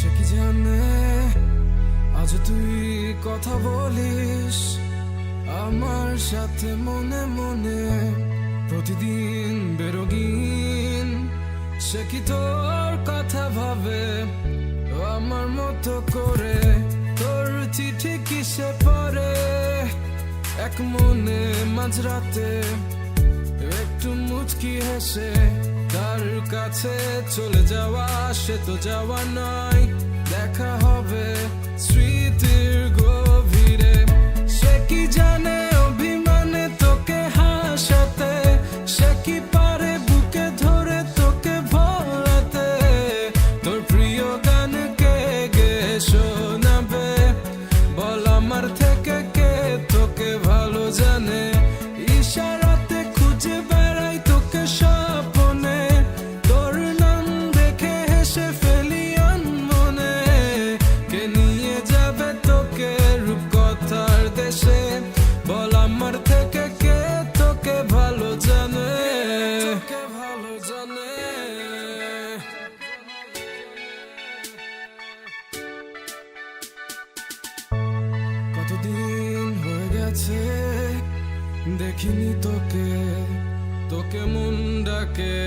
সে কি জানে আজ তুই কথা বলিস আমার সাথে মনে মনে প্রতিদিন বেরোগিন। সে কি তোর কথা ভাবে আমার মতো করে? তোর চিঠি কিসে পড়ে এক মনে মাঝরাতে একটু মুচকি হেসে তার কাছে চলে যাওয়া। সে তো যাওয়া নয়, দেখা হবে স্মৃতির গভীরে। সে কি জানে অভিমানে তোকে হাসাতে, সে কি পারে বুকে ধরে তোকে ভোলাতে, তোর প্রিয় গান কে গে শোনাবে বল আমার থেকে কে তোকে ভালো জানে? ইশারাতে খুঁজে বেড়াই তোকে স্বপ্নে, তোর নাম দেখে হেসে ফেলি আনমনে। কে নিয়ে যাবে তোকে রূপকথার দেশে বল আমার থেকে কে তোকে ভালো জানে? তোকে ভালো জানে। কতদিন হয়ে গেছে দেখিনি তোকে, তোকে মন ডাকে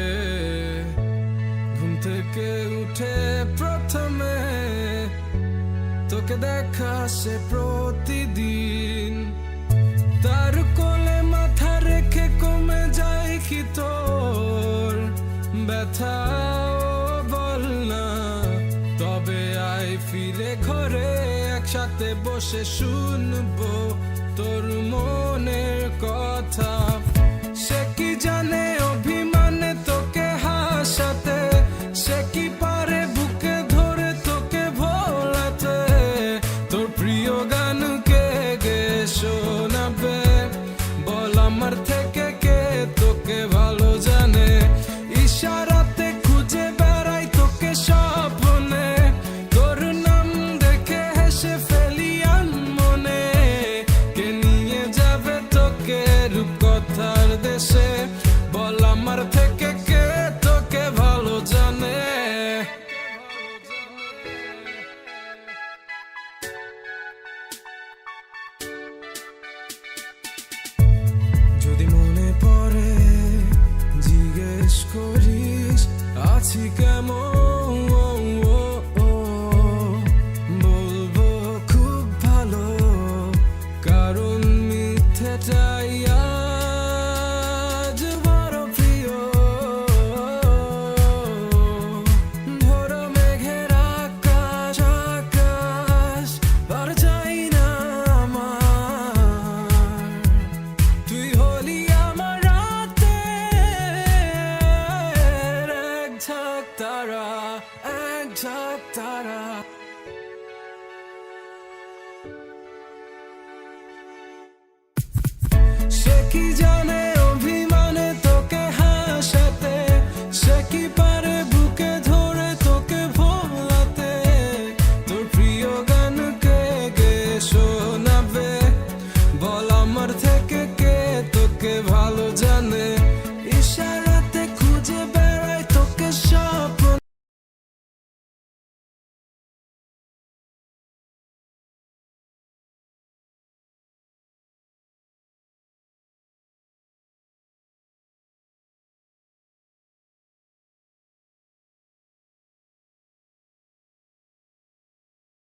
ঘুম থেকে উঠে প্রথমে তোকে দেখা সে প্রতিদিন। তার কোলে মাথা রেখে কমে যায় কি তোর ব্যথা? বল না তবে আয় ফিরে ঘরে, একসাথে বসে শুনবো তোর মনের কথা। সে কি জানে অভিমানে তোকে হাসাতে, সে কি পারে বুকে ধরে তোকে ভোলাতে, তোর প্রিয় গান কে গে শোনাবে বল আমার থেকে কে তোকে ভালো জানে? ইশারাতে খুঁজে বেড়াই তোকে স্বপ্নে, তোর নাম দেখে হেসে ফেলি আনমনে। কে নিয়ে যাবে তোকে রূপকথার দেশে বল আমার থেকে কে তোকে ভালো জানে? যদি মনে পড়ে জিজ্ঞেস করিস আছি কেমন, বলবো খুব ভালো, কারণ মিথ্যেটাই